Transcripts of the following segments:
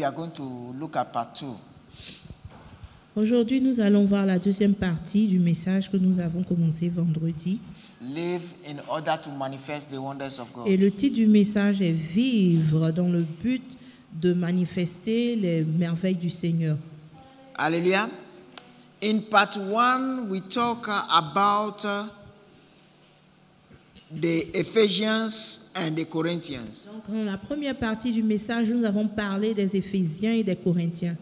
are going to look at part 2. Aujourd'hui, nous allons voir la deuxième partie du message que nous avons commencé vendredi. Live in order to manifest the wonders of God. Et le titre du message est « Vivre dans le but de manifester les merveilles du Seigneur ». Hallelujah. In part 1, we talk about the Ephesians and the Corinthians. Donc, dans la première partie du message, nous avons parlé des Éphésiens et des Corinthiens.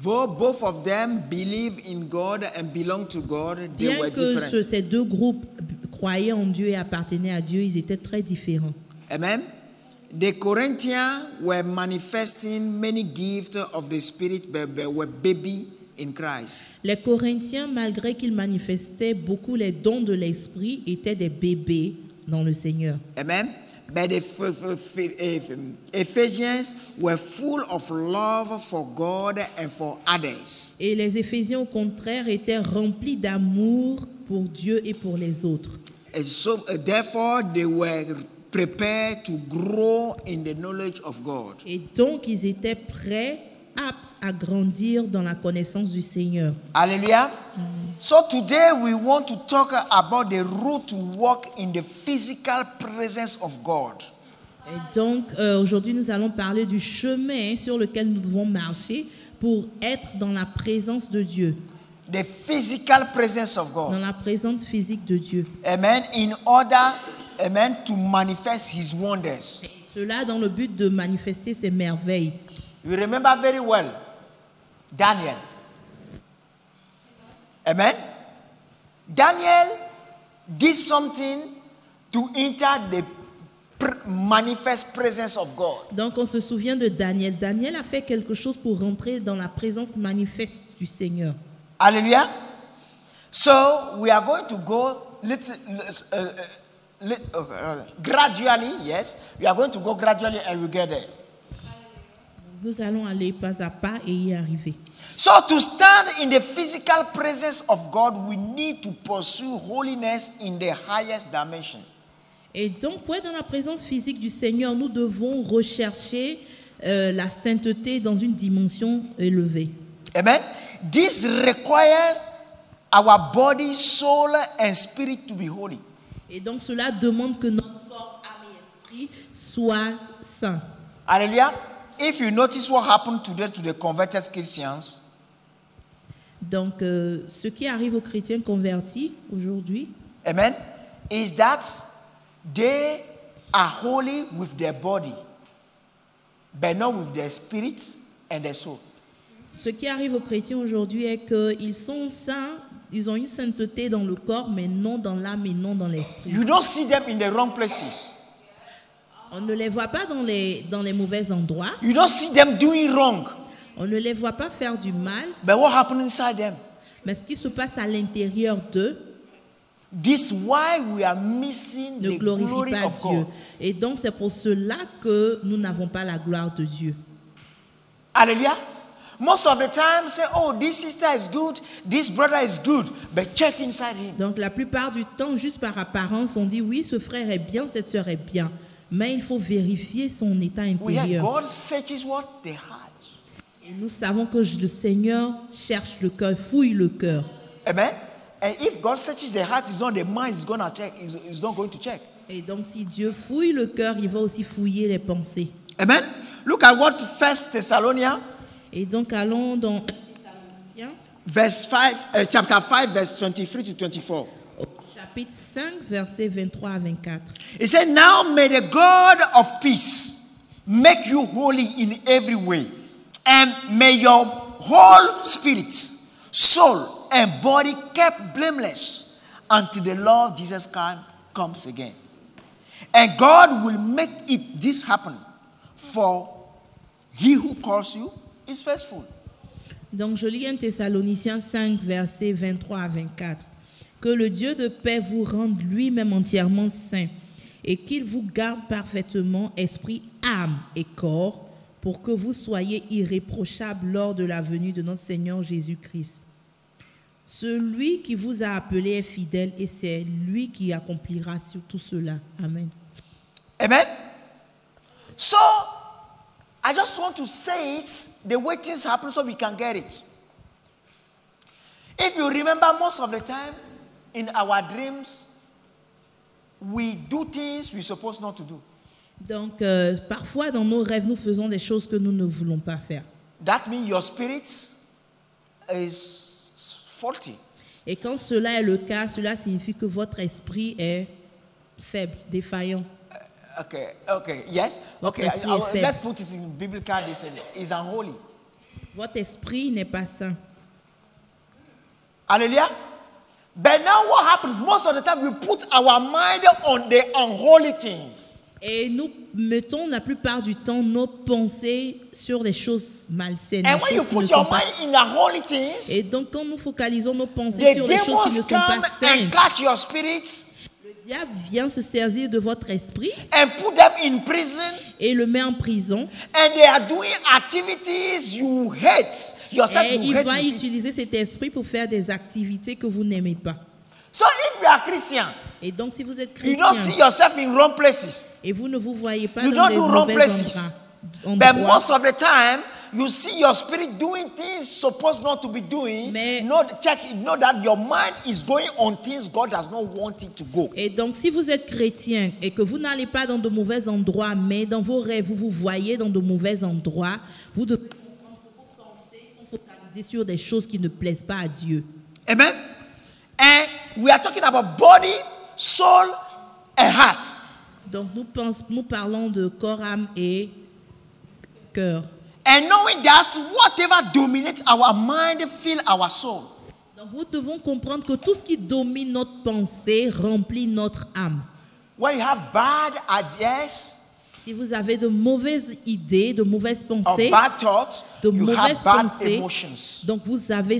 Though both of them believe in God and belong to God, they Bien were que different. ces deux groupes croyaient en Dieu et appartenaient à Dieu, ils étaient très différents. Amen. The Corinthians were manifesting many gifts of the Spirit, but were baby in Christ. Les Corinthiens, malgré qu'ils manifestaient beaucoup les dons de l'Esprit, étaient des bébés dans le Seigneur. Amen. But the Ephesians were full of love for God and for others. Et les Éphésiens, au contraire, étaient remplis d'amour pour Dieu et pour les autres. And so, therefore, they were prepared to grow in the knowledge of God. Et donc, ils étaient prêts, aptes à grandir dans la connaissance du Seigneur. Hallelujah. So today we want to talk about the route to walk in the physical presence of God. Et donc, aujourd'hui, nous allons parler du chemin sur lequel nous devons marcher pour être dans la présence de Dieu, The physical presence of dans God. la présence physique de Dieu. Amen. In order, amen, to manifest His wonders. Et cela dans le but de manifester ses merveilles. You remember very well Daniel. Amen. Daniel did something to enter the manifest presence of God. Donc, on se souvient de Daniel. Daniel a fait quelque chose pour rentrer dans la présence manifeste du Seigneur. Hallelujah. So we are going to go gradually. Yes, we are going to go gradually and we get there. Nous allons aller pas à pas et y arriver. So to stand in the physical presence of God, we need to pursue holiness in the highest dimension. Et donc, pour être dans la présence physique du Seigneur, nous devons rechercher la sainteté dans une dimension élevée. Amen. This requires our body, soul, and spirit to be holy. Et donc, cela demande que notre corps, âme et esprit soient saints. Hallelujah. If you notice what happened today to the converted Christians, Donc, ce qui arrive aux chrétiens convertis aujourd'hui, amen, is that they are holy with their body, but not with their spirit and their soul. ce qui arrive aux chrétiens aujourd'hui est qu'ils sont saints, ils ont une sainteté dans le corps, mais non dans l'âme et non dans l'esprit. You don't see them in the wrong places. On ne les voit pas dans les mauvais endroits, You don't see them doing wrong. on ne les voit pas faire du mal, But what happened inside them? mais ce qui se passe à l'intérieur d'eux This is why we are missing ne the glorifie glory pas of Dieu. God. Et donc, c'est pour cela que nous n'avons pas la gloire de Dieu. Hallelujah. Most of the time, say, oh, this sister is good, this brother is good, but check inside him. Donc, la plupart du temps, juste par apparence, on dit oui, ce frère est bien, cette sœur est bien. Mais il faut vérifier son état We hear intérieur. God searches what? The heart. Et nous savons que le Seigneur cherche le cœur, fouille le cœur. Amen. And if God searches the heart, it's not the mind is going to check. It's not going to check. Et donc, si Dieu fouille le cœur, il va aussi fouiller les pensées. Amen. Look at what 1 Thessalonians Et donc, allons dans 1 Thessaloniciens, verse 5, chapter 5, verse 23 to 24. chapitre 5, versets 23 à 24. It said, now may the God of peace make you holy in every way, and may your whole spirit, soul, and body kept blameless until the Lord Jesus Christ comes again. And God will make this happen, for he who calls you is faithful. Donc, je lis 1 Thessaloniciens 5, versets 23 à 24. Que le Dieu de paix vous rende lui-même entièrement saint et qu'il vous garde parfaitement esprit, âme et corps pour que vous soyez irréprochables lors de la venue de notre Seigneur Jésus-Christ. Celui qui vous a appelé est fidèle et c'est lui qui accomplira sur tout cela. Amen. Amen. So, I just want to say it the way things happen so we can get it. If you remember, most of the time in our dreams, we do things we're supposed not to do. Donc, parfois, dans nos rêves, nous faisons des choses que nous ne voulons pas faire. That means your spirit is faulty. Et quand cela est le cas, cela signifie que votre esprit est faible, défaillant. Okay, yes. Okay, let's put it in biblical dictionary. It's unholy. Votre esprit n'est pas sain. Hallelujah. But now what happens? Most of the time we put our mind on the unholy things. Et nous mettons la plupart du temps nos pensées sur les choses malsaines. And when you put your mind in unholy things, et donc quand nous focalisons nos pensées the sur les choses qui ne demons sont pas come saines, and catch your spirit le diable vient se saisir de votre esprit and put them in prison. et le met en prison. And they are doing activities you hate. Yourself, Et you il hate va to do. utiliser cet esprit pour faire des activités que vous n'aimez pas. So if you are Christian, Et donc si vous êtes you don't see chrétien yourself in wrong places. et vous ne vous voyez pas You dans don't des do wrong mauvais places. But endroits, most of the time, you see your spirit doing things supposed not to be doing. Mais- Know that your mind is going on things God does not want it to go. Et donc, si vous êtes chrétien et que vous n'allez pas dans de mauvais endroits, mais dans vos rêves, vous vous voyez dans de mauvais endroits, vous devez comprendre que vos pensées sont focalisées sur des choses qui ne plaisent pas à Dieu. Amen. And we are talking about body, soul, and heart. Donc, nous parlons de corps, âme et cœur. And knowing that whatever dominates our mind fill our soul. Donc, nous devons comprendre que tout ce qui domine notre pensée remplit notre âme. When you have bad ideas Si vous avez de mauvaises idées, de mauvaises or pensées, bad thoughts, de you mauvaises have bad pensées, emotions. donc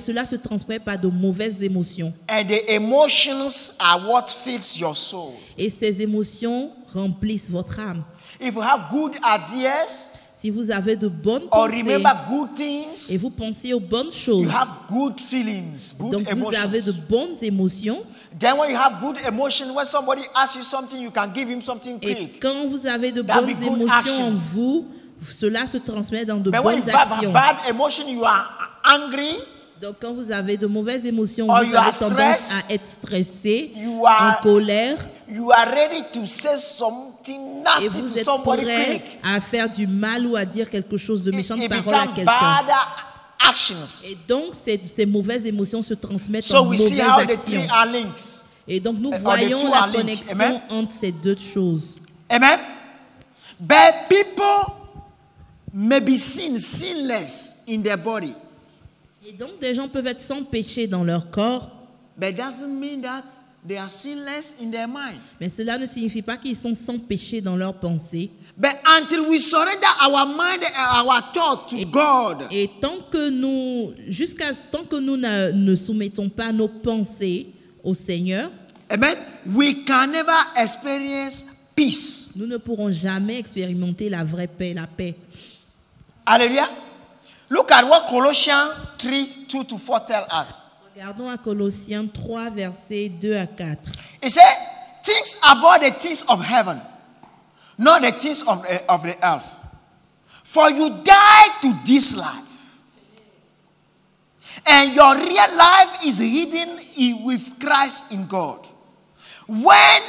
cela se transmet par de mauvaises émotions. And the emotions are what fills your soul. Et ces émotions remplissent votre âme. If you have good ideas Si vous avez de bonnes or pensées remember good et things, vous pensez aux bonnes choses, you have good feelings, good donc vous avez de emotions. bonnes émotions. Then when you have good emotion, when somebody asks you something, you can give him something Et quick. quand vous avez de That'll bonnes be good émotions en actions. vous, cela se transmet dans de But when bonnes you have actions. bad emotion, you are angry, Donc quand vous avez de mauvaises émotions, Or vous you avez are tendance stressed, à être stressé, you are- en colère, you are ready to say something et nasty vous to êtes somebody prêt quick. à faire du mal ou à dire quelque chose de méchant, It de parole à becomes quelqu'un. bad actions. Et donc ces mauvaises émotions se transmettent So en we see mauvaises how the actions. three are linked. Et donc nous the voyons two la are linked. connexion Amen. entre ces deux choses. Amen. But people may be sinless in their body. Et donc des gens peuvent être sans péché dans leur corps, But doesn't mean that they are sinless in their mind. mais cela ne signifie pas qu'ils sont sans péché dans leurs pensées. But until we surrender our mind and our thought to God, Et tant que nous ne soumettons pas nos pensées au Seigneur, amen, we can never experience peace. nous ne pourrons jamais expérimenter la vraie paix, la paix. Hallelujah. Look at what Colossians 3:2-4 tell us. Regardons à Colossiens 3, versets 2 à 4. It said, think about the things of heaven, not the things of the earth. For you died to this life, and your real life is hidden with Christ in God. When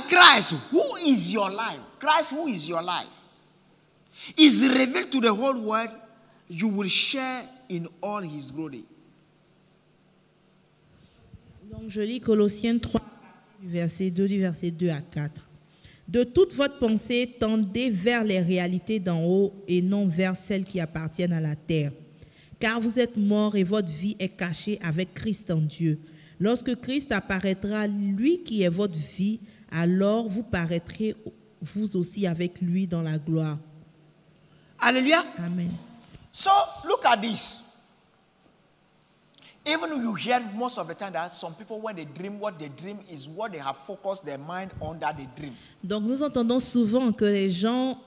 Christ, who is your life, Christ, who is your life, is revealed to the whole world, you will share in all his glory. Donc je lis Colossiens 3, du verset 2 à 4. De toute votre pensée, tendez vers les réalités d'en haut et non vers celles qui appartiennent à la terre. Car vous êtes morts et votre vie est cachée avec Christ en Dieu. Lorsque Christ apparaîtra, lui qui est votre vie, alors vous paraîtrez vous aussi avec lui dans la gloire. Hallelujah. Amen. So look at this. Even you hear most of the time that some people, when they dream, what they dream is what they have focused their mind on that they dream. Donc nous entendons souvent que les gens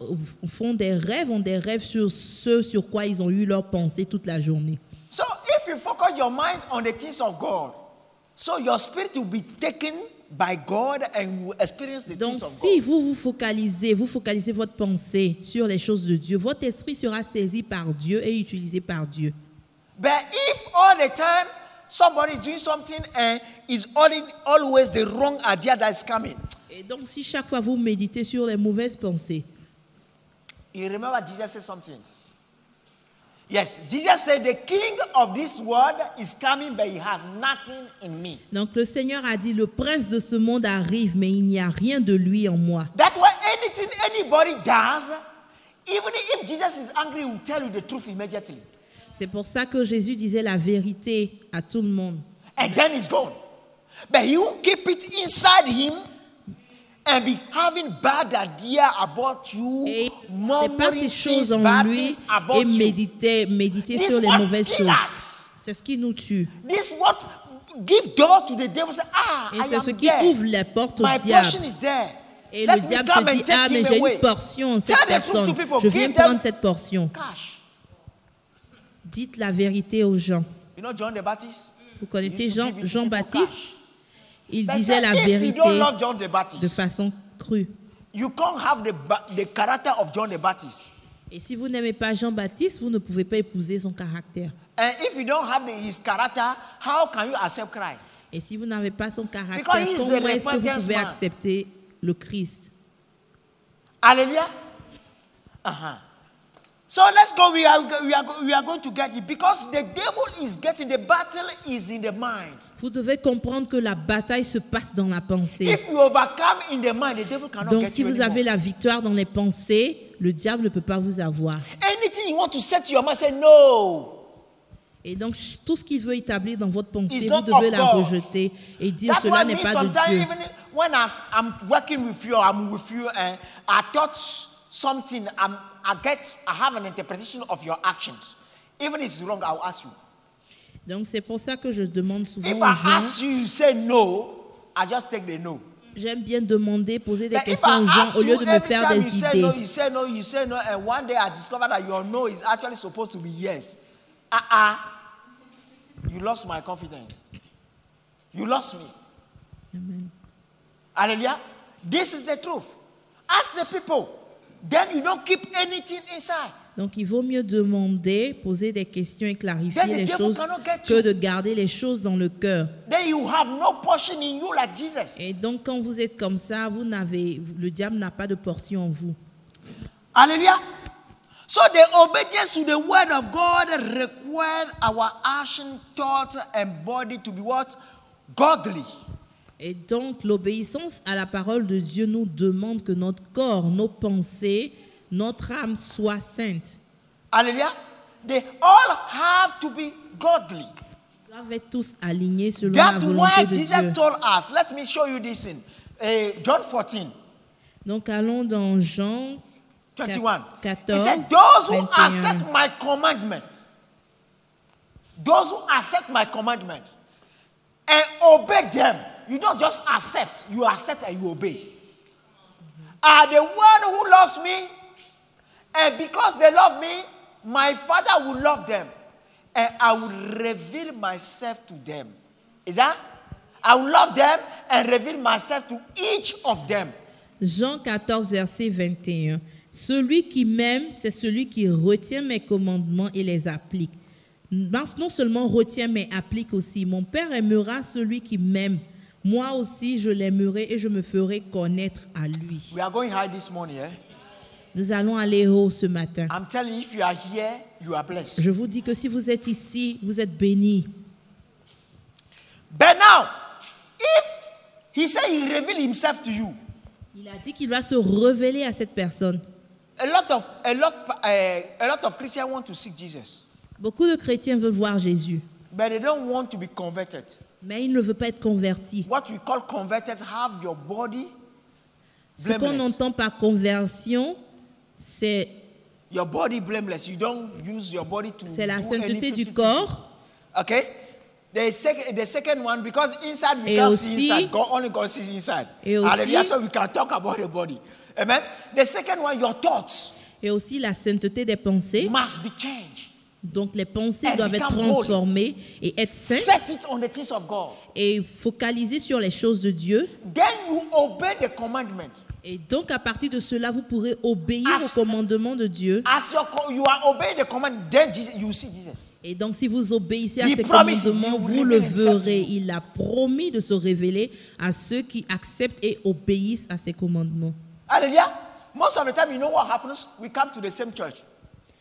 font des rêves, ont des rêves sur ce sur quoi ils ont eu leur pensée toute la journée. So if you focus your mind on the things of God, So your spirit will be taken by God and you will experience the Donc things of si God. vous focalisez votre pensée sur les choses de Dieu, votre esprit sera saisi par Dieu et utilisé par Dieu. But if all the time somebody is doing something and is always the wrong idea that is coming. Et donc si chaque fois vous méditez sur les mauvaises pensées, You remember Jesus said something? Yes, Jesus said the king of this world is coming but he has nothing in me. donc le Seigneur a dit, le prince de ce monde arrive, mais il n'y a rien de lui en moi. That's why anything anybody does, even if Jesus is angry, he will tell you the truth immediately. C'est pour ça que Jésus disait la vérité à tout le monde. And then it's gone. But he will keep it inside him and be having bad idea about you, Et ne pas murmuring ces choses things, en bad lui things about et you. méditer This sur les what mauvaises kill choses. us. C'est ce qui nous tue. This what give door to the devil. Say, Et I c'est am ce qui there. ouvre les portes au My diable. portion is there. Et Let le me diable come se and dit, take ah, mais him j'ai away. une portion, cette Tell the truth personne. to people. Je viens Give them prendre cette portion. cash. Dites la vérité aux gens. You know John the Baptist? Vous connaissez He used to give it to Jean-Baptiste? people Il They disait said, la if you vérité don't love John the de Baptist, façon crue. you can't have the character of John the Baptist. Et si vous n'aimez pas Jean-Baptiste, vous ne pouvez pas épouser son caractère. And if you don't have his character, how can you accept Christ? Et si vous n'avez pas son caractère, Because he is the comment est-ce que vous repentance pouvez man. accepter le Christ? Hallelujah. So let's go. We are going to get it because the devil is getting the battle is in the mind. Vous devez comprendre que la bataille se passe dans la pensée. If you overcome in the mind, the devil cannot Donc get si you vous anymore. avez la victoire dans les pensées, le diable ne peut pas vous avoir. Anything you want to set your mind, say no. Et donc tout ce qu'il veut établir dans votre pensée, It's vous not devez of la God. rejeter et dire That's cela why n'est me pas de sometimes Dieu. even when I'm working with you, I'm with you, and I thought something, I have an interpretation of your actions. Even if it's wrong, I'll ask you. Donc c'est pour ça que je demande souvent If aux I gens, ask you, you say no, I just take the no. j'aime bien demander, poser des But if questions I aux gens ask au lieu you de me every faire time des you say idées. no, you say no, you say no, and one day I discover that your no is actually supposed to be yes. You lost my confidence. You lost me. Amen. Hallelujah. This is the truth. Ask the people. Then you don't keep anything inside. Donc il vaut mieux demander, poser des questions et clarifier Then the les devil choses cannot get que you. de garder les choses dans le cœur. Then you have no portion in you like Jesus. Et donc quand vous êtes comme ça, le diable n'a pas de portion en vous. Hallelujah. So the obedience to the word of God requires our action, thought, and body to be what? Godly. Et donc l'obéissance à la parole de Dieu nous demande que notre corps, nos pensées, notre âme soient saintes. Hallelujah. They all have to be godly. Ils doivent être tous alignés selon la That's volonté why de Jesus Dieu. told us. Let me show you this in John 14, Donc allons dans Jean 21. 14, He said, those who 21. accept my commandment, those who accept my commandment and obey them, you don't just accept, you accept and you obey, are the one who loves me, and because they love me, my Father will love them, and I will reveal myself to them. Is that? I will love them and reveal myself to each of them. Jean 14, verset 21. Celui qui m'aime, c'est celui qui retient mes commandements et les applique. Non seulement retient, mais applique aussi. Mon Père aimera celui qui m'aime. Moi aussi, je l'aimerai et je me ferai connaître à lui. We are going high this morning, eh? Nous allons aller haut ce matin. I'm telling you, if you are here, you are blessed. Je vous dis que si vous êtes ici, vous êtes bénis. But now, if he said he revealed himself to you, Il a dit qu'il va se révéler à cette personne. a lot of Christians want to seek Jesus, Beaucoup de chrétiens veulent voir Jésus, but they don't want to be converted. mais ils ne veulent pas être convertis. What we call converted have your body Ce qu'on blameless. entend par conversion, c'est Your body blameless. You don't use your body to la do any sainteté du filthy corps. thing. Okay? The second one, because inside we Et can't aussi- see inside. Only God sees inside. Et aussi- Hallelujah. So we can talk about the body. Amen. The second one, your thoughts et aussi la sainteté des pensées must be changed. Donc les pensées And doivent être become holy. transformées et être saintes Set it on the things of God. et focaliser sur les choses de Dieu. Then you obey the commandment. Et donc à partir de cela, vous pourrez obéir As- au commandement de Dieu. As you are obeying the command, then you see Jesus. Et donc si vous obéissez à He ces promised commandements, you will vous le reveal himself to verrez. you. Il a promis de se révéler à ceux qui acceptent et obéissent à ces commandements. Hallelujah. Most of the time, you know what happens? We come to the same church.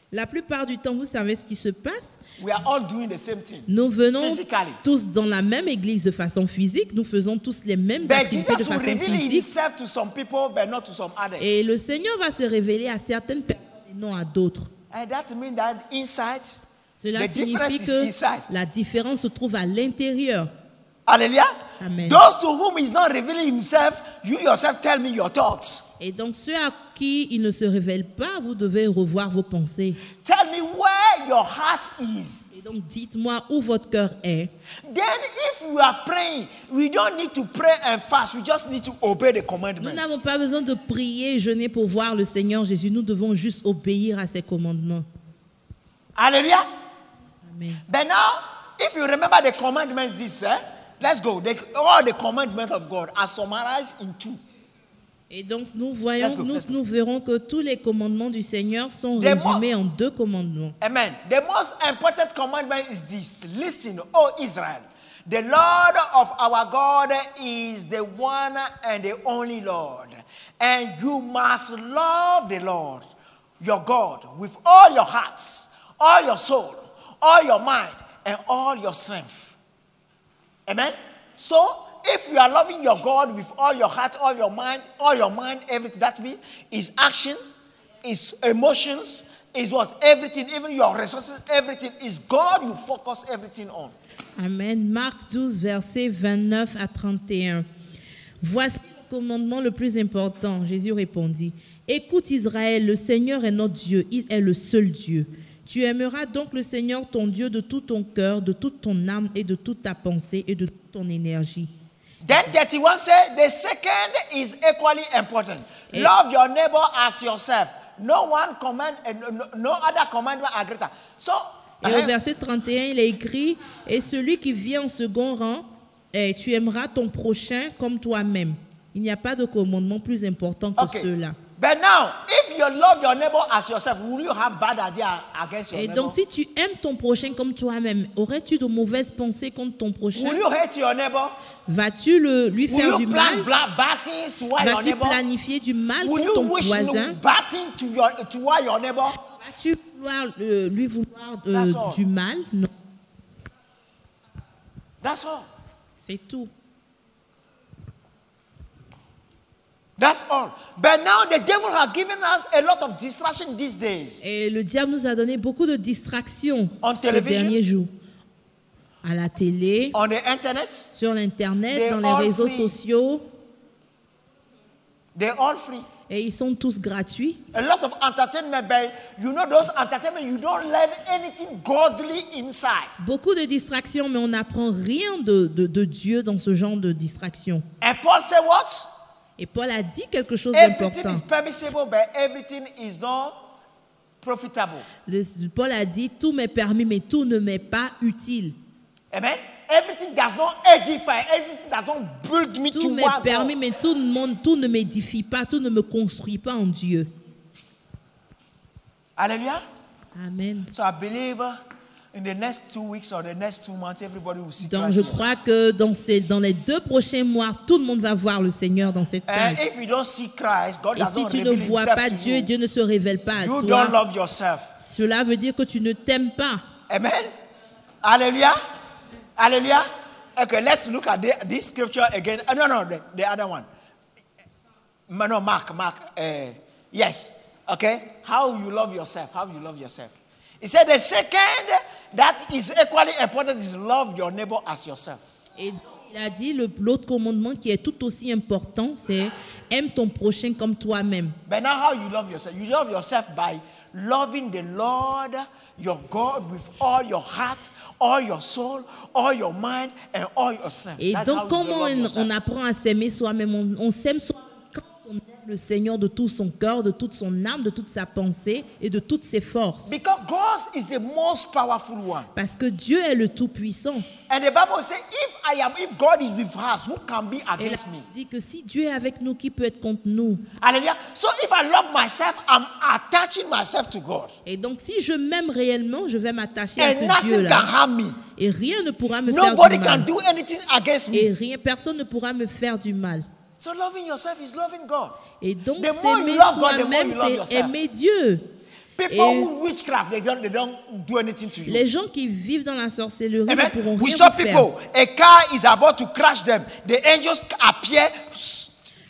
La plupart du temps, vous savez ce qui se passe. We are all doing the same thing. Nous venons Physically. tous dans la même église de façon physique. Nous faisons tous les mêmes But activités de Jesus will façon reveal physique. himself to some people, but not to some others. Et le Seigneur va se révéler à certaines personnes et non à d'autres. And that means that inside, Cela the signifie difference que is inside. la différence se trouve à l'intérieur. Hallelujah. Amen. Those to whom he's not revealing himself, you yourself tell me your thoughts. Et donc ceux à qui il ne se révèle pas, vous devez revoir vos pensées. Tell me where your heart is. Et donc dites-moi où votre cœur est. Then if we are praying, we don't need to pray and fast. We just need to obey the Nous commandment. n'avons pas besoin de prier et jeûner pour voir le Seigneur Jésus. Nous devons juste obéir à ses commandements. Hallelujah. Amen. But now, if you remember the commandments, let's go. All the commandments of God are summarized in two. Et donc nous voyons, Let's go, let's go. nous verrons que tous les commandements du Seigneur sont The résumés en 2 commandements. Amen. The most important commandment is this. Listen, O Israel. The Lord of our God is the one and the only Lord. And you must love the Lord, your God, with all your hearts, all your soul, all your mind, and all your strength. Amen. So, if you are loving your God with all your heart, all your mind, everything, that means his actions, his emotions, is what? Everything, even your resources, everything is God you focus everything on. Amen. Marc 12, versets 29 à 31. Voici le commandement le plus important. Jésus répondit. Écoute Israël, le Seigneur est notre Dieu, il est le seul Dieu. Tu aimeras donc le Seigneur ton Dieu de tout ton cœur, de toute ton âme et de toute ta pensée et de toute ton énergie. Then 31 said, the second is equally important. Love your neighbor as yourself. No other commandment are greater. So, Et au verset 31, il est écrit, et celui qui vient en second rang, tu aimeras ton prochain comme toi-même. Il n'y a pas de commandement plus important que okay. ceux-là. But now, if you love your neighbor as yourself, will you have bad idea against your Et neighbor? donc, si tu aimes ton prochain comme toi-même, aurais-tu de mauvaises pensées contre ton prochain? Will you hate your neighbor? Vas-tu lui Will faire you du plan mal? bad things toward your Vas-tu neighbor? planifier du mal Will contre ton you wish voisin? bad things toward your neighbor? Vas-tu lui vouloir That's all. du mal? Non, That's all. c'est tout. That's all. But now the devil has given us a lot of distraction these days. Et le diable nous a donné beaucoup de distractions On ces television? derniers jours. À la télé, On the internet, sur l'Internet, They're dans les all réseaux free. sociaux. they're all free. Et ils sont tous gratuits. A lot of entertainment, but you know those entertainment, you don't learn anything godly inside. Beaucoup de distractions, mais on n'apprend rien de Dieu dans ce genre de distractions. And Paul said what? Et Paul a dit quelque chose Everything d'important. is permissible, but everything is not profitable. Paul a dit, tout m'est permis, mais tout ne m'est pas utile. Amen. Everything does not edify. Everything does not build me Tout m'est toward permis, God. mais tout ne m'édifie pas, tout ne me construit pas en Dieu. Hallelujah. Amen. So I believe in the next 2 weeks or the next 2 months, everybody will see Donc Christ je here. crois que dans les 2 prochains mois, tout le monde va voir le Seigneur dans cette salle. And if you don't see Christ, God Et does si not tu ne reveal vois himself pas to Dieu, you. Dieu ne se révèle pas à You don't toi. love yourself. Cela veut dire que tu ne t'aimes pas. Amen. Hallelujah. Hallelujah. Okay, let's look at this scripture again. No, the other one. No, Mark. Yes. Okay. How you love yourself. How you love yourself. He said the second that is equally important is love your neighbor as yourself. Et il a dit l'autre commandement qui est tout aussi important, c'est aime ton prochain comme toi-même. But now how you love yourself? You love yourself by loving the Lord, your God, with all your heart, all your soul, all your mind, and all your strength. Et That's donc how you comment love yourself. on apprend à s'aimer soi-même? On s'aime soi quand on aime le Seigneur de tout son cœur, de toute son âme, de toute sa pensée et de toutes ses forces. Because God is the most powerful one. Parce que Dieu est le Tout-Puissant. And the Bible says, if God is with us, who can be Et la against me? Bible dit que si Dieu est avec nous, qui peut être contre nous? Hallelujah. So if I love myself, I'm attaching myself to God. Et donc si je m'aime réellement, je vais m'attacher à And ce nothing can Dieu-là. harm me. Et rien ne pourra me faire Nobody du can mal. do anything against Et me. rien, personne ne pourra me faire du mal. So loving yourself is loving God. Et donc The more you s'aimer love God, the more soi-même, you love c'est yourself. aimer Dieu. People Et- who witchcraft, they don't do anything to you. Les gens qui vivent dans la sorcellerie ne Amen. pourront We rien saw vous faire. people, a car is about to crash them. The angels appear.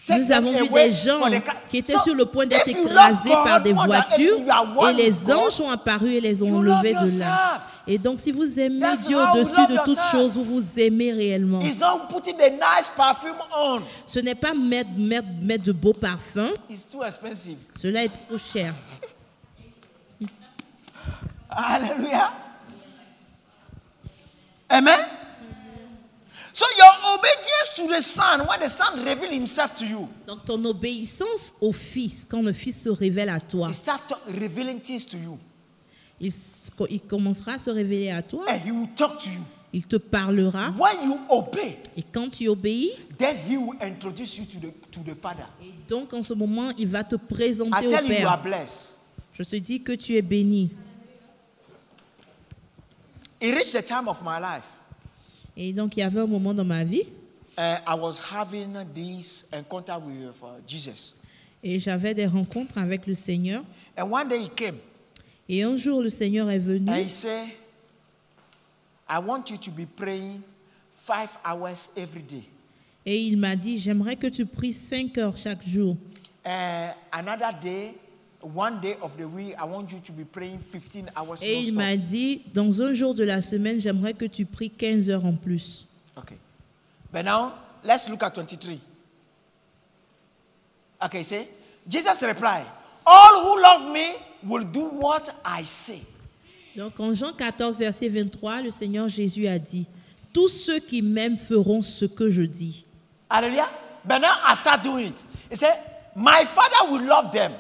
Take Nous them avons vu away des gens for the car. qui étaient So, sur le point d'être if you love écrasés God par des more than voitures anything, you are et one les with God. anges sont apparus et les ont You enlevés love de là. yourself. Et donc si vous aimez That's Dieu how you au-dessus love de toutes yourself. choses, vous vous aimez réellement. He's not putting the nice perfume on. Ce n'est pas mettre de beaux parfums, It's too expensive. cela est trop cher. Hallelujah. Amen. So your obedience to the Son, when the Son reveals himself to you, Donc ton obéissance au Fils, quand le Fils se révèle à toi, he starts revealing things to you. il commencera à se révéler à toi, And he will talk to you. il te parlera, When you obey, et quand tu obéis, then he will introduce you to the Father. et donc en ce moment, il va te présenter I au tell you, you are Père. blessed. Je te dis que tu es béni. It reached the time of my life. Et donc il y avait un moment dans ma vie, I was having this encounter with Jesus. et j'avais des rencontres avec le Seigneur. And one day he came Et un jour, le Seigneur est venu. and he said, I want you to be praying 5 hours every day. Et il m'a dit, j'aimerais que tu pries 5 heures chaque jour. Another day, one day of the week, I want you to be praying 15 hours Et il non-stop. m'a dit, dans un jour de la semaine, j'aimerais que tu pries 15 heures en plus. Okay. But now, let's look at 23. Okay, say, Jesus replied, all who love me will do what I say. Donc en Jean 14, verset 23, le Seigneur Jésus a dit, tous ceux qui m'aiment feront ce que je dis. Hallelujah. But now I start doing it. He said, my Father will love them,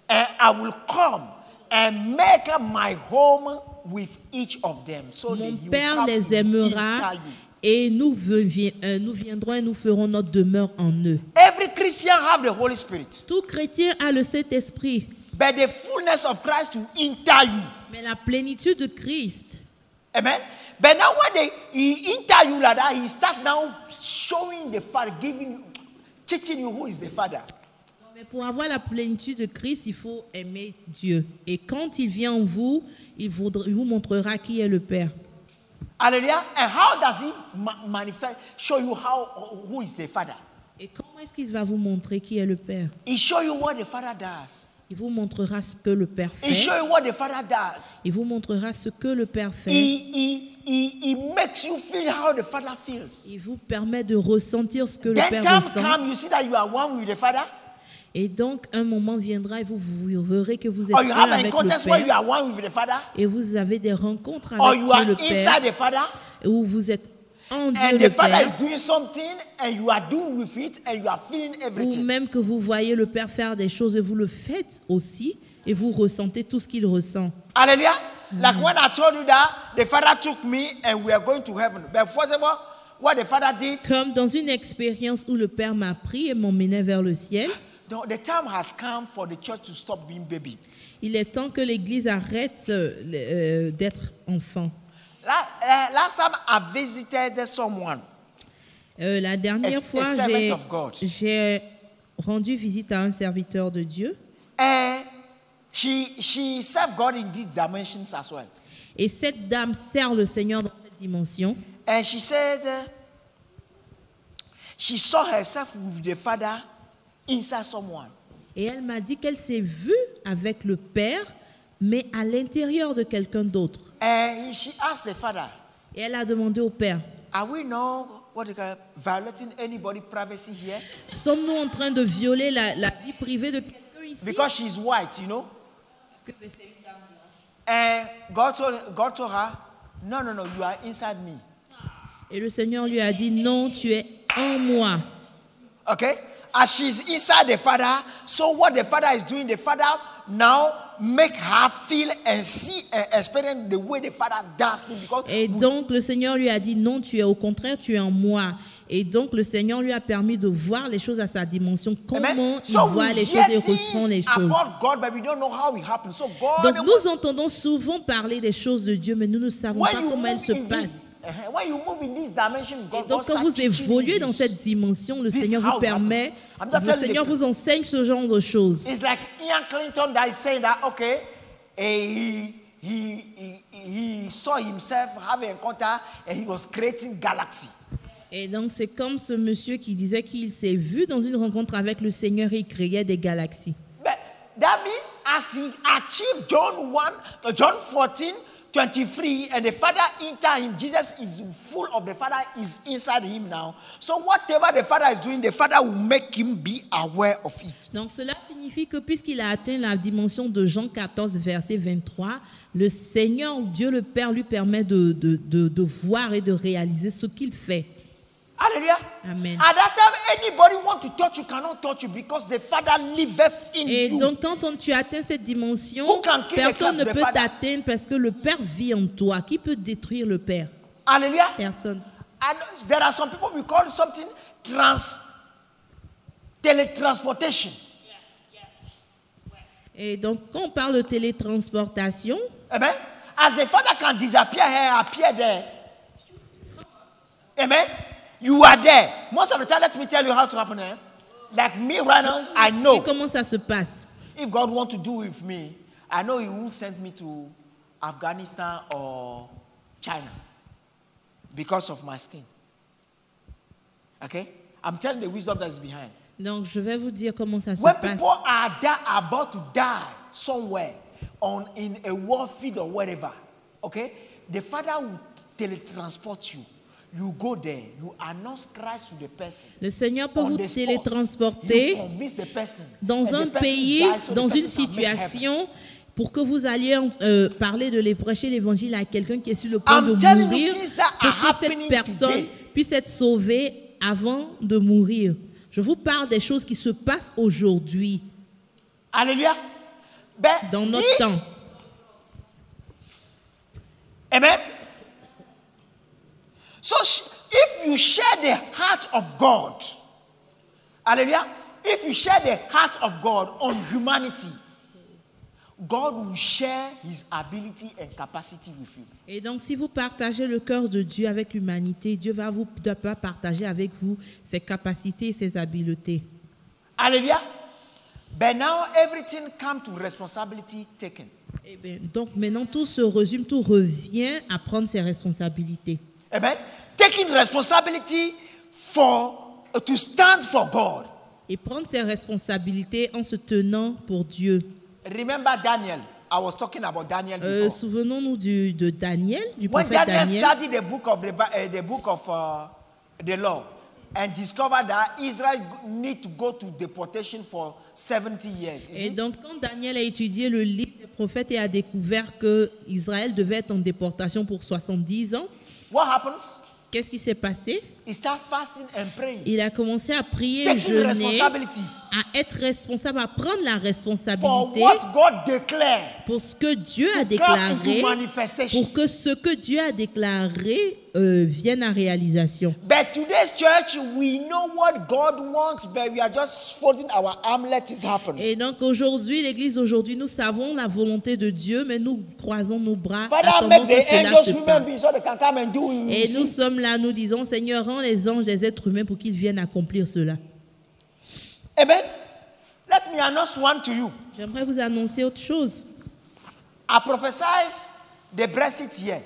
and I will come and make my home with each of them. So Mon that he will Père come les to aimera enter you. et nous viendrons et nous ferons notre demeure en eux. Every Christian have the Holy Spirit, Tout chrétien a le Saint-Esprit, but the fullness of Christ to enter you. mais la plénitude de Christ. Amen. But now when he enter you like that, he start now showing the Father, teaching you who is the Father. Mais pour avoir la plénitude de Christ, il faut aimer Dieu. Et quand il vient en vous, il vous montrera qui est le Père. Hallelujah. And how does he manifest, show you who is the Father? Et comment est-ce qu'il va vous montrer qui est le Père? He show you what the Father does. Il vous montrera ce que le Père He show fait. you what the Father does. Il vous montrera ce que le Père fait. He makes you feel how the Father feels. Il vous permet de ressentir ce que le Then Père time ressent. come, you see that you are one with the Father. Et donc, un moment viendra et vous verrez que vous êtes Or you un have avec encounters le where you Père. are one with the Father. Et vous avez des rencontres Or avec you Dieu are le Père. inside the Father. Où vous êtes en Dieu And le the Father Père. is doing something and you are doing with it and you are feeling Ou everything. même que vous voyez le Père faire des choses et vous le faites aussi. Et vous ressentez tout ce qu'il ressent. Hallelujah. Like when I told you that the Father took me and we are going to heaven. But first of all, what the Father did, Comme dans une expérience où le Père m'a pris et m'emmenait vers le ciel, the time has come for the church to stop being baby. il est temps que l'Église arrête d'être enfant. Last time I visited someone. La dernière A fois, servant of God. j'ai rendu visite à un serviteur de Dieu. And she served God in these dimensions as well. Et cette dame sert le Seigneur dans cette dimension. And she said she saw herself with the Father inside someone. Et elle m'a dit qu'elle s'est vue avec le Père, mais à l'intérieur de quelqu'un d'autre. And she asked the Father, Et elle a demandé au Père, are we now violating anybody's privacy here? sommes-nous en train de violer la vie privée de quelqu'un ici? Because she's white, you know. Parce que c'est une dame blanche. And God told her, no, you are inside me. Et le Seigneur lui a dit, non, tu es en moi. Okay? as she's inside the father, so what the father is doing, the father now make her feel and see and experience the way the father does it. Because Et donc le Seigneur lui a dit non, tu es au contraire, tu es en moi. Et donc le Seigneur lui a permis de voir les choses à sa dimension, comment il voit les choses et ressent les choses. Donc nous entendons souvent parler des choses de Dieu, mais nous ne savons pas comment elles se passent. Et donc quand vous évoluez dans cette dimension, le Seigneur vous permet, le Seigneur vous enseigne ce genre de choses. It's like Ian Clinton that is saying that, okay, he saw himself having a encounter and he was creating galaxy. Et donc c'est comme ce monsieur qui disait qu'il s'est vu dans une rencontre avec le Seigneur et il créait des galaxies. But that means as he achieved John 14:23, and the Father entered him, Jesus is full of the Father, is inside him now. So whatever the Father is doing, the Father will make him be aware of it. Donc cela signifie que puisqu'il a atteint la dimension de Jean 14, verset 23, le Seigneur, Dieu le Père, lui permet de voir et de réaliser ce qu'il fait. Hallelujah. Amen. At that time, anybody want to touch you cannot touch you because the Father liveth in Et you. donc quand tu atteins cette dimension, Who can kill personne ne the peut Father? t'atteindre parce que le Père vit en toi. Qui peut détruire le Père? Hallelujah. Personne. And there are some people we call something teletransportation. Et donc quand on parle de télétransportation, Amen. As the Father can disappear here, appear there. Amen. You are there. Most of the time, let me tell you how to happen. Like me right now, I et know comment ça se passe? if God wants to do with me, I know He won't send me to Afghanistan or China because of my skin. Okay? I'm telling the wisdom that is behind. Donc je vais vous dire comment ça se When passe. people are about to die somewhere in a war field or wherever, okay, the Father will teletransport you. You go there, you announce Christ to the person. Le Seigneur peut On vous the spot, télétransporter you convince the person, dans and un the person pays, dies, so the dans une person can make heaven. situation, pour que vous alliez parler prêcher l'évangile à quelqu'un qui est sur le point I'm de telling you mourir, things that pour are que cette happening personne today. puisse être sauvée avant de mourir. Je vous parle des choses qui se passent aujourd'hui, Hallelujah. But dans notre this- temps. Amen. So if you share the heart of God, hallelujah, if you share the heart of God on humanity, God will share His ability and capacity with you. Et donc, si vous partagez le cœur de Dieu avec l'humanité, Dieu va partager avec vous ses capacités et ses habiletés. Hallelujah. But now everything comes to responsibility taken. Eh bien, donc maintenant, tout se résume, tout revient à prendre ses responsabilités. Amen. Taking responsibility to stand for God. Et prendre ses responsabilités en se tenant pour Dieu. Remember Daniel. I was talking about Daniel before. Souvenons-nous de Daniel, du When prophète Daniel Daniel. studied the book of the law and discovered that Israel need to go to deportation for 70 years. Et donc, quand Daniel a étudié le livre des prophètes et a découvert que Israël devait être en déportation pour 70 ans, What happens? qu'est-ce qui s'est passé? He started fasting and praying. Il a commencé à prier et Taking jeûner, responsibility à être responsable, à prendre la for responsabilité what God declared pour ce que Dieu a to come into déclaré, manifestation. pour que ce que Dieu a déclaré vienne à réalisation. But today's church, we know what God wants, but we are just folding our arms, let it happen. Et donc aujourd'hui, l'Église aujourd'hui, nous savons la volonté de Dieu, mais nous croisons nos bras, Father, attendant make que the cela angels se human passe. beings so they can come and do it. Et nous sommes là, nous disons, Seigneur, rends les anges des êtres humains pour qu'ils viennent accomplir cela. Amen. Let me announce one to you. J'aimerais vous annoncer autre chose. I prophesied the Brexit here.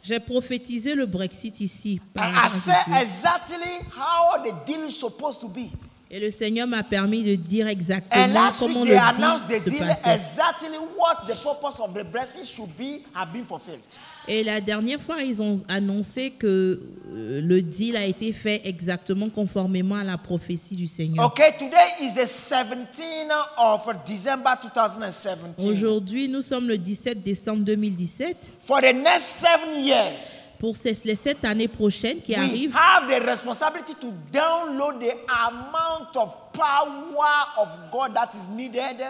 J'ai prophétisé le Brexit ici. par la I grâce de said Dieu. exactly how the deal is supposed to be. Et le Seigneur m'a permis de dire And exactement last comment week le they announced deal the se deal passait. exactly what the purpose of the Brexit should be have been fulfilled. Et la dernière fois, ils ont annoncé que le deal a été fait exactement conformément à la prophétie du Seigneur. Okay, today is the 17th of December 2017. Aujourd'hui, nous sommes le 17 décembre 2017. For the next 7 years, pour les 7 années prochaines qui we arrivent, have the responsibility to download the amount of power of God that is needed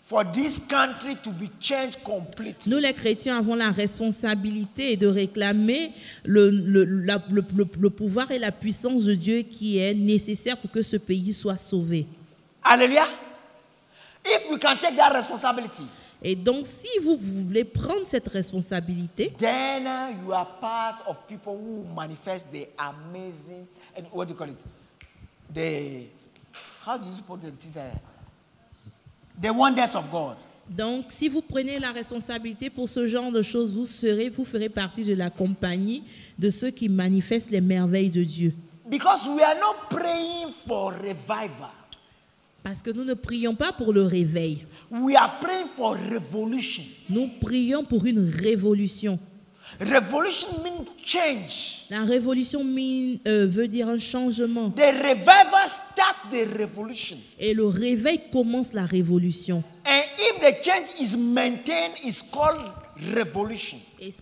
for this country to be changed completely. nous les chrétiens avons la responsabilité de réclamer le pouvoir et la puissance de Dieu qui est nécessaire pour que ce pays soit sauvé. Hallelujah. If we can take that responsibility, Et donc, si vous voulez prendre cette responsabilité, then you are part of people who manifest the amazing, and what do you call it? How do you put it? The wonders of God. donc, si vous prenez la responsabilité pour ce genre de choses, vous ferez partie de la compagnie de ceux qui manifestent les merveilles de Dieu. Because we are not praying for revival. Parce que nous ne prions pas pour le réveil. We are praying for revolution. Nous prions pour une révolution. Revolution means change. La révolution veut dire un changement. The revival starts the revolution. Et le réveil commence la révolution. And if the change is maintained, it's called revolution. Et si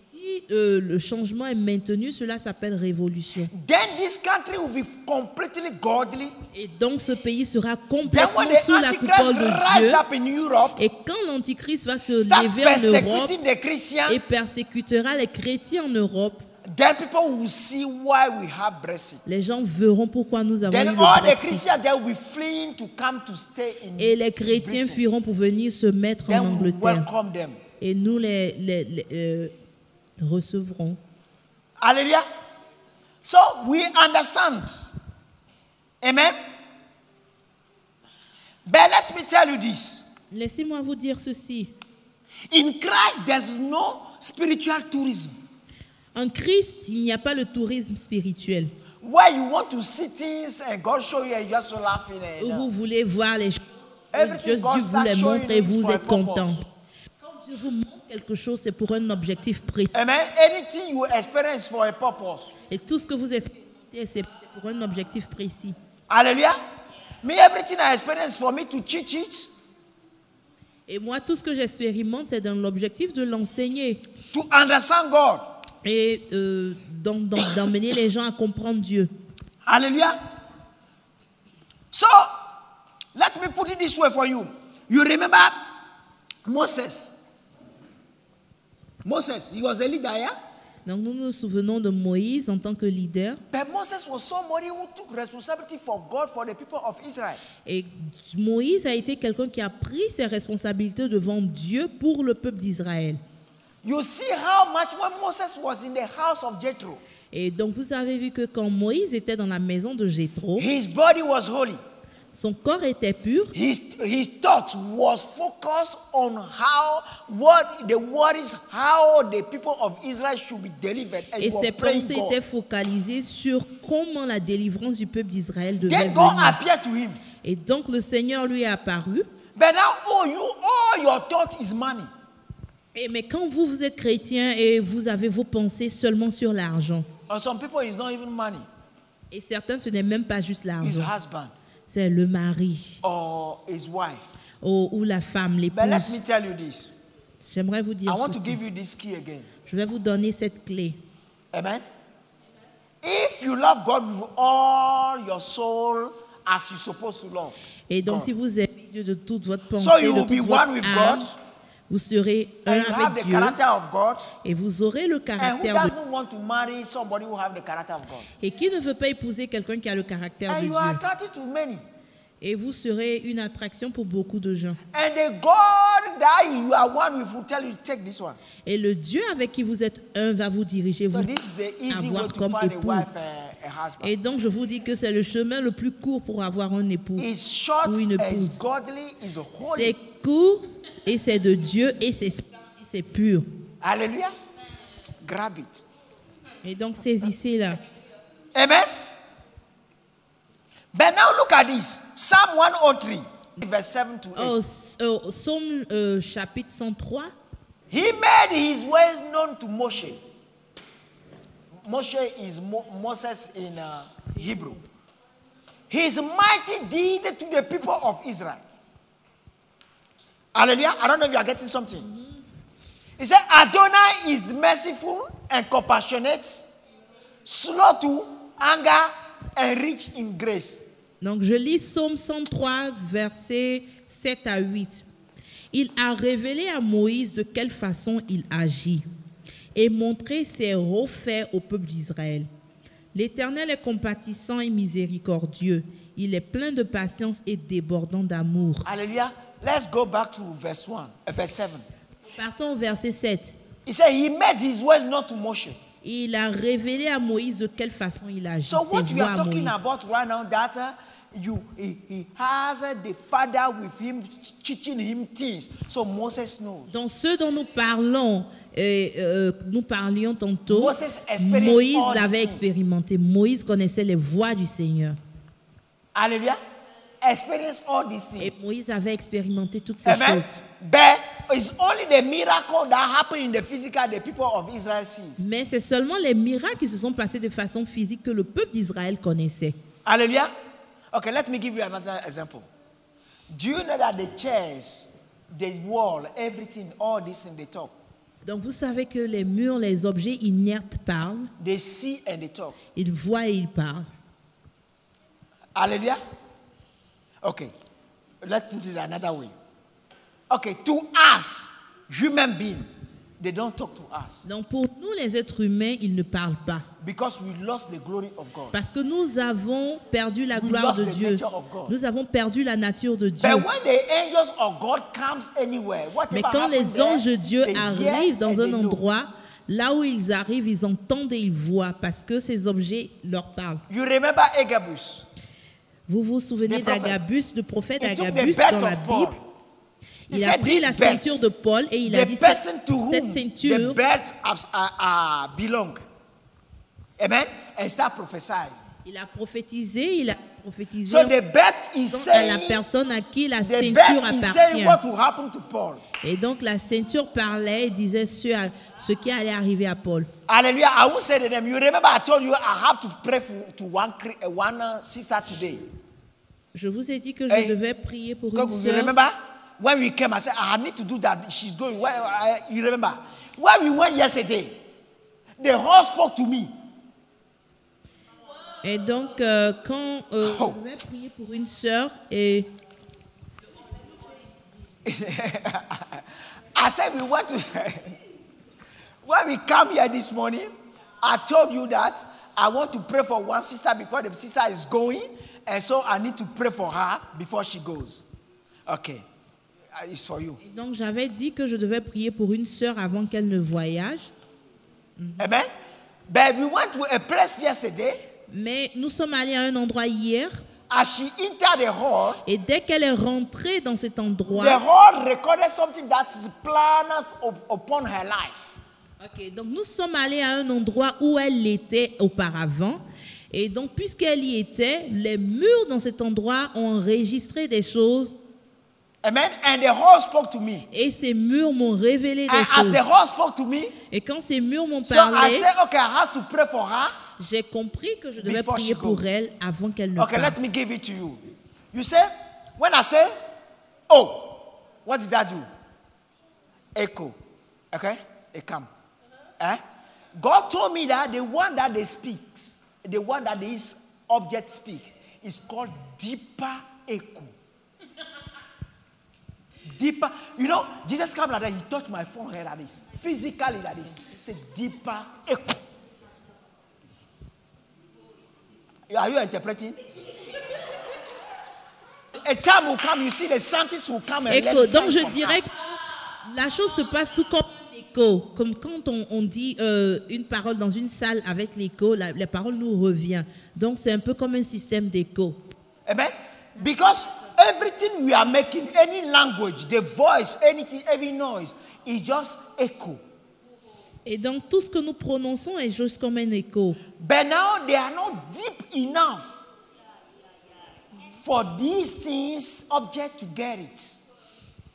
le changement est maintenu, cela s'appelle révolution. Then this country will be completely godly. Et donc ce pays sera Then complètement when the sous la Antichrist coupole de rise Dieu. up in Europe, Et quand l'Antichrist va se start lever en Europe persecuting the Christians, et persécutera les chrétiens en Europe, then people will see why we have Brexit. les gens verront pourquoi nous avons eu Then le all the Brexit. Christians they will be fleeing to come to stay in Et les chrétiens Britain. fuiront pour venir se mettre en Then we Angleterre. welcome them. Et nous les recevrons. Hallelujah. So we understand. Amen. But let me tell you this. Laissez-moi vous dire ceci. In Christ, there's no spiritual tourism. En Christ, il n'y a pas le tourisme spirituel. Where you want to see things and God show you and you're just laughing. Où vous voulez voir les choses. Everything Dieu God vous starts les showing montre et you is vous for a êtes content. purpose. Quand Dieu vous montre quelque chose, c'est pour un objectif précis. Amen. Anything you experience for a purpose. Et tout ce que vous expérimentez, c'est pour un objectif précis. Hallelujah. Me, everything I experience for me to teach it, Et moi, tout ce que j'expérimente, c'est dans l'objectif de l'enseigner to understand God. et d'emmener les gens à comprendre Dieu. Hallelujah. So, let me put it this way for you. You remember Moses? Moses, he was a leader, yeah? Donc nous nous souvenons de Moïse en tant que leader. But Moses was somebody who took responsibility for God, for the people of Israel. Et Moïse a été quelqu'un qui a pris ses responsabilités devant Dieu pour le peuple d'Israël. You see how much when Moses was in the house of Jethro, Et donc vous avez vu que quand Moïse était dans la maison de Jéthro, his body was holy. son corps était pur His thoughts was focused on how the people of Israel should be delivered. And et he was ses praying pensées God. étaient focalisées sur comment la délivrance du peuple d'Israël devait Then God venir. appeared to him. Et donc le Seigneur lui est apparu. But now, all your thought is money. Mais quand vous êtes chrétien et vous avez vos pensées seulement sur l'argent, And some people, it's not even money. et certains ce n'est même pas juste His l'argent, husband c'est le mari or his wife. ou la femme, But let l'épouse. me tell you this. J'aimerais vous I dire want to ceci. give you this key again. Je vais vous donner cette clé. Amen. If you love God with all your soul as you're supposed to love, Et donc God. si vous aimez Dieu de toute votre pensée, So you de will be toute one votre with âme, God, vous serez un and you have avec the Dieu character of God. et vous aurez le And who caractère de doesn't want to marry somebody who have the character of God? Et qui ne veut pas épouser quelqu'un qui a le caractère And de you are Dieu? attracted to many. Et vous serez une attraction pour beaucoup de gens. And the God that you are one with will tell you, take this one. Et le Dieu avec qui vous êtes un va vous diriger, So vous this is the easy way avoir to comme find a époux. wife, a husband. Et donc je vous dis que c'est le chemin le plus court pour avoir un époux. It's short, ou une it's épouse. godly, it's C'est holy. court et c'est de Dieu et c'est saint et c'est pur. Hallelujah. Grab it. Et donc saisissez-la. Amen. But now look at this. Psalm 103, verse 7 to 8. Psaume chapitre 103. He made his ways known to Moshe. Moshe is Moses in Hebrew. His mighty deed to the people of Israel. Hallelujah. I don't know if you are getting something. He said, Adonai is merciful and compassionate, slow to anger, and rich in grace. Donc je lis Psaume 103, versets 7 à 8. Il a révélé à Moïse de quelle façon il agit et montré ses hauts faits au peuple d'Israël. L'Éternel est compatissant et miséricordieux. Il est plein de patience et débordant d'amour. Hallelujah. Let's go back to verse 7. Partons au verset 7. He said he made his ways not to Moshe. Il a révélé à Moïse de quelle façon il agit. So what ses we voies are à talking Moïse. about right now, that he has the father with him, teaching him things. So Moses knows. Dans ce dont nous parlons, nous parlions tantôt, Moses experienced Moïse all l'avait these things. expérimenté. Moïse connaissait les voies du Seigneur. Hallelujah. Experience all these Et things. Moïse avait expérimenté toutes ces Amen. choses. But it's only the miracle that happened in the physical the people of Israel sees. Mais c'est seulement les miracles qui se sont passés de façon physique que le peuple d'Israël connaissait. Hallelujah. Okay, let me give you another example. Do you know that the chairs, the wall, everything, all this in the top, Donc vous savez que les murs, les objets inertes parlent, they see and they talk. ils voient et ils parlent. Hallelujah. Okay, let's put it another way. Okay, to us, human beings, they don't talk to us Donc pour nous les êtres humains, ils ne parlent pas. because we lost the glory of God. Parce que nous avons perdu la We gloire lost de the Dieu. nature of God. Nous avons perdu la nature de Dieu. But when the angels of God comes anywhere, whatever Mais quand happens les there, anges de Dieu they hear arrivent dans and un they know. endroit, là où ils arrivent, ils entendent et ils voient parce que ces objets leur parlent. You remember Agabus? Vous vous souvenez The prophet. d'Agabus, le prophète He took the Agabus belt dans la of Paul. Bible. He Il a said, pris "This la belt, ceinture de Paul et il a the dit person to cette whom the ceinture, belt belong." Amen. And start prophesying. il a prophétisé So the belt is à la saying, personne à qui la the ceinture belt is saying appartient. what will happen to Paul. Et donc la ceinture parlait et disait ce qui allait arriver à Paul. Hallelujah. I won't say the name. You remember I told you I have to pray to one sister today. Je vous ai dit que je Hey, devais prier pour You une sœur. remember when we came, I said, I need to do that. She's going. You remember? When we went yesterday, the Lord spoke to me. Et donc, quand je devais prier pour une sœur, et I said, we went to. When we come here this morning, I told you that I want to pray for one sister because the sister is going, and so I need to pray for her before she goes. Okay, it's for you. donc j'avais dit que je devais prier pour une sœur avant qu'elle ne voyage. Amen. But we went to a place yesterday. Mais nous sommes allés à un endroit hier, As she entered the hall, et dès qu'elle est rentrée dans cet the endroit, hall recorded something that is planned upon her life. ok, donc nous sommes allés à un endroit où elle était auparavant. Et donc, puisqu'elle y était, les murs dans cet endroit ont enregistré des choses. Amen. And the hall spoke to me. Et ces murs m'ont révélé des And as choses. the hall spoke to me, Et quand ces murs m'ont so I parlé, said, okay, I have to pray for her. j'ai compris que je devais Before prier she pour goes. elle avant qu'elle ne Okay, parte. let me give it to you. You say, when I say, oh, what does that do? Echo. Okay? It come. God told me that the one that they speaks, the one that this object speaks, is called deeper echo. Deeper. You know, Jesus came like that. He touched my forehead like this. Physically like this. He said, deeper echo. Are you interpreting? A time will come, you see the scientists will come and Écho. learn Donc science je from dirais us. que la chose se passe tout comme un écho. Comme quand on dit une parole dans une salle avec l'écho, la parole nous revient. Donc c'est un peu comme un système d'écho. Amen. Because everything we are making, any language, the voice, anything, every noise, is just echo. Et donc tout ce que nous prononçons est juste comme un écho. But now they are not deep enough for these things, object to get it.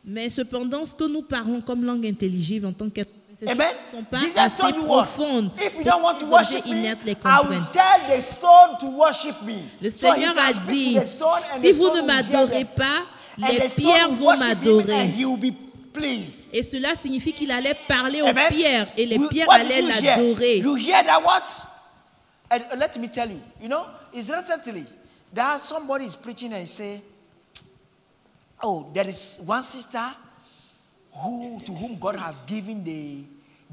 Mais cependant, ce que nous parlons comme langue intelligible en tant qu'être, ces choses Amen. ne sont pas Jesus assez told you what? profondes If you pour don't want que to les worship objets me, inertes les I will comprennent. tell the stone to worship me. Le So he Seigneur can a speak dit, to the stone and si the vous stone ne will hear m'adorez them. pas, And les the stone pierres will vont worship him and m'adorer. he will be please. Et cela signifie qu'il allait parler aux Amen. pierres et les pierres What did allaient you hear? l'adorer. You hear that what? And let me tell you, it's recently that somebody is preaching and say, oh, there is one sister to whom God has given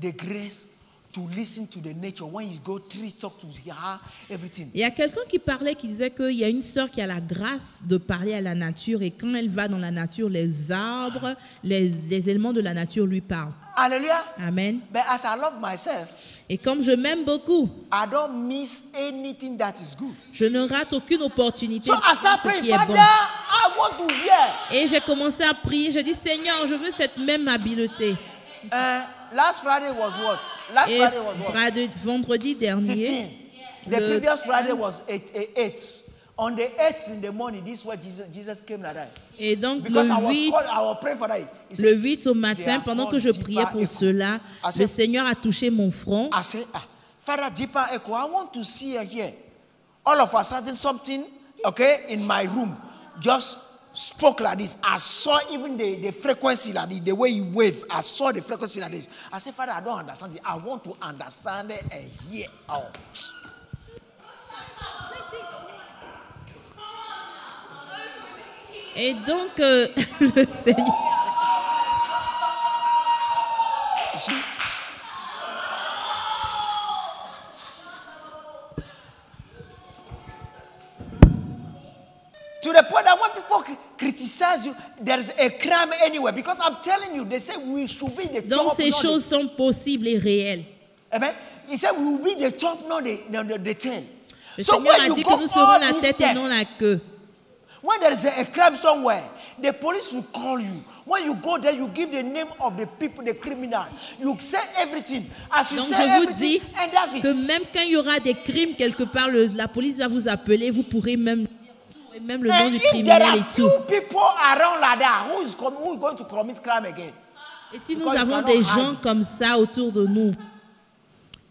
the grace to listen to the nature. When you go trees, talk to her, everything. Il y a quelqu'un qui parlait, qui disait qu'il y a une sœur qui a la grâce de parler à la nature et quand elle va dans la nature, les arbres, les éléments de la nature lui parlent. Hallelujah. Amen. But as I love myself, Et comme je m'aime beaucoup, I don't miss anything that is good. je ne rate aucune opportunité So de I start ce praying, qui est Father, bon. I want to hear. Et j'ai commencé à prier. Je dis, Seigneur, je veux cette même habileté. Last Friday was what? Last Et Friday was what? vendredi dernier, 15. The le previous Friday was 8. On the 8th in the morning, this is where Jesus came like that. et donc Because I le was praying for that. He said, le 8 au They matin, are pendant que called je priais deeper pour echo. cela, I le said- Seigneur a touché mon front. I said, Father, deeper echo, I want to see her here. All of a sudden, something, okay, in my room just spoke like this. I saw even the frequency like this, the way you wave. I saw the frequency like this. I said, Father, I don't understand it. I want to understand it and hear. Oh. Et donc, le Seigneur... You see? To the point that when people criticize you, there is a crime anywhere. Because I'm telling you, they say we should be the Donc top. ces not choses sont possibles et réelles. Amen. He said we will be the top, not the tail. Le So Seigneur when a you dit go que nous serons all la this tête et step, non la queue. when there is a crime somewhere, the police will call you. When you go there, you give the name of the people, the criminal. You say everything. As you Donc say je vous everything, dis and that's it. que même quand il y aura des crimes quelque part, la police va vous appeler, vous pourrez même dire tout, et même le nom And du if there criminel are et few tout. people around like that, who is going to commit crime again? Et si nous Because you avons cannot des hide gens it. comme ça autour de nous,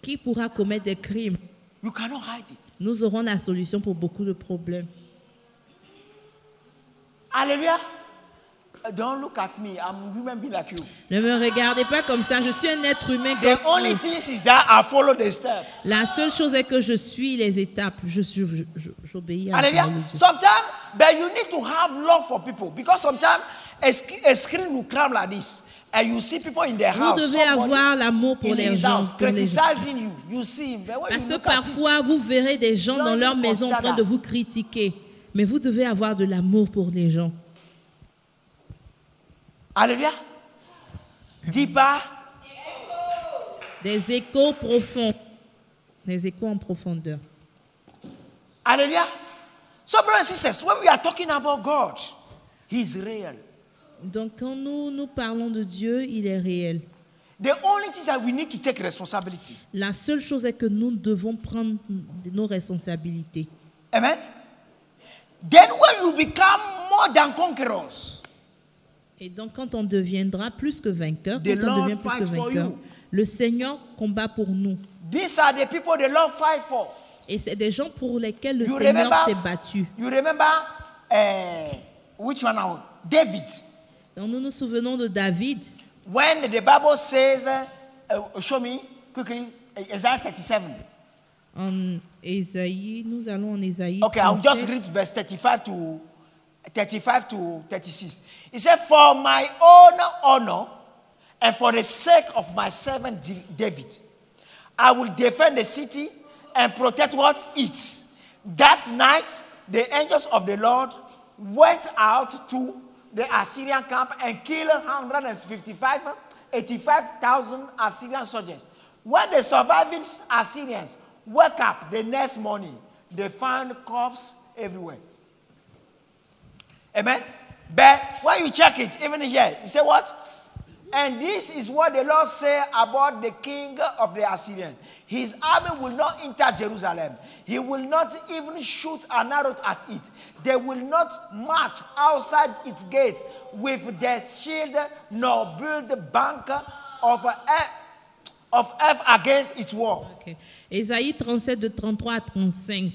qui pourra commettre des crimes? You cannot hide it. Nous aurons la solution pour beaucoup de problèmes. Hallelujah. Don't look at me. I'm a human being like you. Ne me regardez pas comme ça, je suis un être humain The comme only vous. thing is that I follow the steps. La seule chose est que je suis les étapes. J'obéis à la Hallelujah. parole de Dieu. Sometimes, but you need to have love for people because sometimes a screen will come like this, and you see people in their Vous house. devez somebody avoir l'amour pour in les his gens. house pour les gens. criticizing you. You see him. But when Parce you que look at him, parfois, vous verrez des gens dans leur maison en train de vous critiquer. Mais vous devez avoir de l'amour pour les gens. hallelujah. Deeper. Des échos profonds. Des échos en profondeur. Hallelujah. So, brothers and sisters, when we are talking about God, He's real. Donc, quand nous parlons de Dieu, il est réel. The only thing is that we need to take responsibility. La seule chose est que nous devons prendre nos responsabilités. Amen. Then when you become more than conquerors, Et donc, quand on deviendra plus que vainqueur, The quand on Lord devient plus que fight for vainqueur, you. le Seigneur combat pour nous. these are the people the Lord fight for. Et c'est des gens pour lesquels le You Seigneur remember- s'est battu. You remember which one now? David. Donc, nous nous souvenons de David. When the Bible says, show me quickly, Isaiah 37. En Ésaïe, nous allons en Ésaïe. Okay, I'll 37. just read verse 35 to 36. It said, for my own honor and for the sake of my servant David, I will defend the city and protect what? It. That night, the angels of the Lord went out to the Assyrian camp and killed 85,000 Assyrian soldiers. When the surviving Assyrians woke up the next morning, they found corpses everywhere. Amen. But when you check it, even here, you say what? And this is what the Lord said about the king of the Assyrians. His army will not enter Jerusalem. He will not even shoot an arrow at it. They will not march outside its gate with their shield, nor build a bunker of earth against its wall. Ok. Ésaïe 37, de 33 à 35.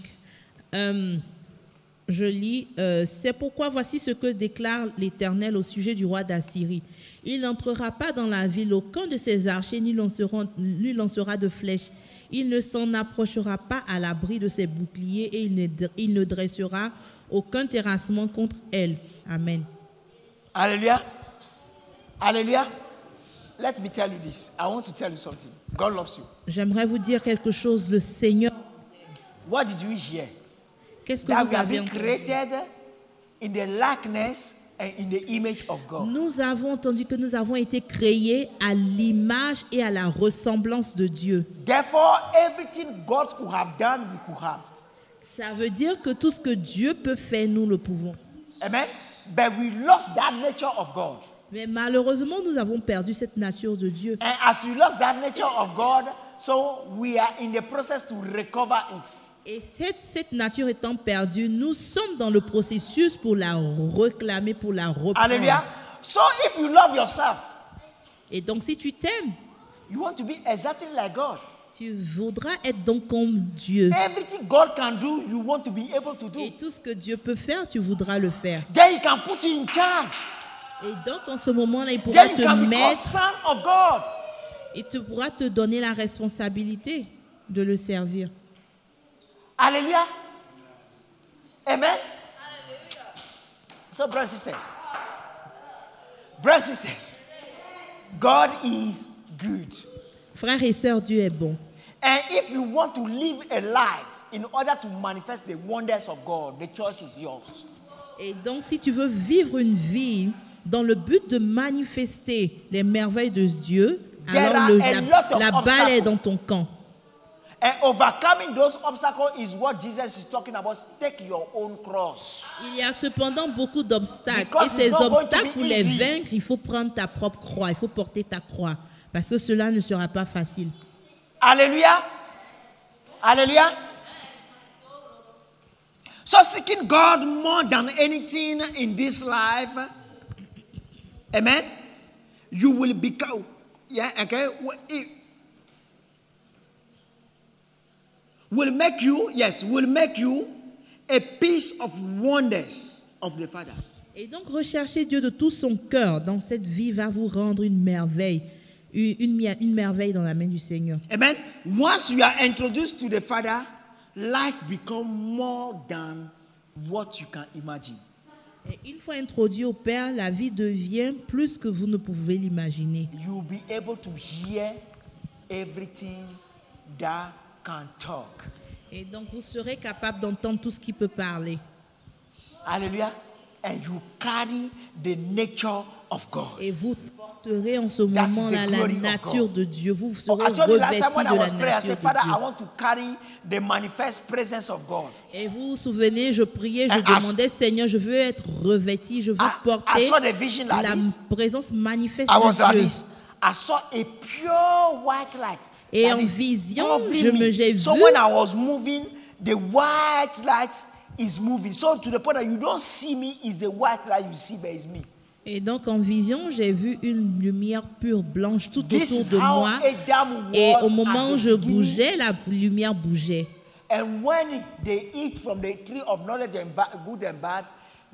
Je lis, c'est pourquoi voici ce que déclare l'Éternel au sujet du roi d'Assyrie. Il n'entrera pas dans la ville, aucun de ses archers lui lancera de flèches. Il ne s'en approchera pas à l'abri de ses boucliers et il ne dressera aucun terrassement contre elle. Amen. Alléluia. Alléluia. Let me tell you this. I want to tell you something. God loves you. J'aimerais vous dire quelque chose. Le Seigneur. What did you hear? Qu'est-ce que That vous we have avez been entendu? created in the likeness and in the image of God. Nous avons entendu que nous avons été créés à l'image et à la ressemblance de Dieu. Therefore, everything God could have done, we could have. Ça veut dire que tout ce que Dieu peut faire, nous le pouvons. Amen. But we lost that nature of God. Mais malheureusement, nous avons perdu cette nature de Dieu. And as we lost that nature of God, so we are in the process to recover it. Et cette nature étant perdue, nous sommes dans le processus pour la réclamer, pour la reprendre. Hallelujah. So if you love yourself, Et donc, si tu t'aimes, you want to be exactly like God. tu voudras être donc comme Dieu. Everything God can do, you want to be able to do. Et tout ce que Dieu peut faire, tu voudras le faire. Then He can put you in charge. Et donc, en ce moment-là, il pourra Then you te can become mettre, son of God. il te pourra te donner la responsabilité de le servir. Hallelujah. Amen. So, brothers and sisters, God is good. Frères et sœurs, Dieu est bon. And if you want to live a life in order to manifest the wonders of God, the choice is yours. Et donc, si tu veux vivre une vie dans le but de manifester les merveilles de Dieu, alors la balle est dans ton camp. And overcoming those obstacles is what Jesus is talking about. Take your own cross. Il y a cependant beaucoup d'obstacles. Because Et ces it's not going to obstacles, be pour les easy. vaincre, il faut prendre ta propre croix. Il faut porter ta croix. Parce que cela ne sera pas facile. Hallelujah. Hallelujah. So seeking God more than anything in this life, amen, you will become, yeah, okay, will make you a piece of wonders of the Father. Et donc, rechercher Dieu de tout son cœur dans cette vie va vous rendre une merveille. Une merveille dans la main du Seigneur. Amen. Once you are introduced to the Father, life becomes more than what you can imagine. Et une fois introduit au Père, la vie devient plus que vous ne pouvez l'imaginer. You'll be able to hear everything that can talk. Et donc, vous serez capable d'entendre tout ce qui peut parler. Hallelujah. And you carry the nature of God. Et vous porterez en ce moment-là la nature de Dieu. Vous serez I told you last time revêtis when de I la was praying, I nature said, de Father, I Dieu. want to carry the manifest presence of God. Et vous vous souvenez, je priais, je And I demandais, Seigneur, je veux être revêti, je veux I porter saw the vision like la this. présence manifeste I was de like Dieu. this. I saw a pure white light. Et that en is vision, covering me. j'ai So vu. when I was moving, the white light is moving. So to the point that you don't see me, is the white light you see, but it's me. Et donc en vision, j'ai vu une lumière pure blanche tout This autour is de how moi. Adam Et was au moment at où the je beginning. bougeais, la lumière bougeait. And when they eat from the tree of knowledge and good and bad,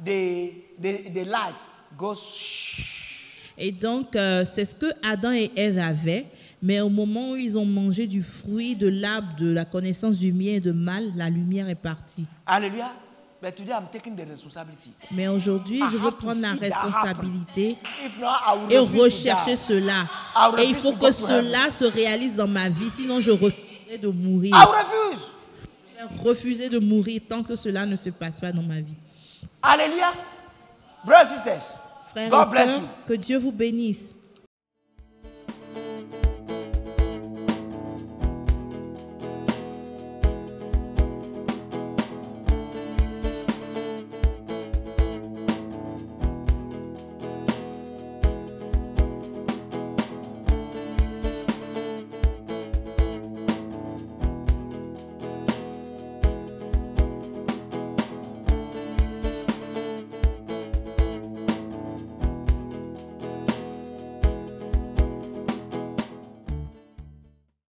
the light goes shh. Et donc, c'est ce que Adam et Ève avaient. Mais au moment où ils ont mangé du fruit de l'arbre de la connaissance du bien et de mal, la lumière est partie. Hallelujah. But today I'm taking the responsibility. Mais aujourd'hui, I je veux have to prendre la see that responsabilité If not, I will et refuse to rechercher die. cela. I will Et il refuse faut to que go to heaven. cela se réalise dans ma vie, sinon je refuserai de mourir. I will refuse. Je vais refuser de mourir tant que cela ne se passe pas dans ma vie. Hallelujah. Brothers and sisters, Frères God et bless sœurs, you. que Dieu vous bénisse.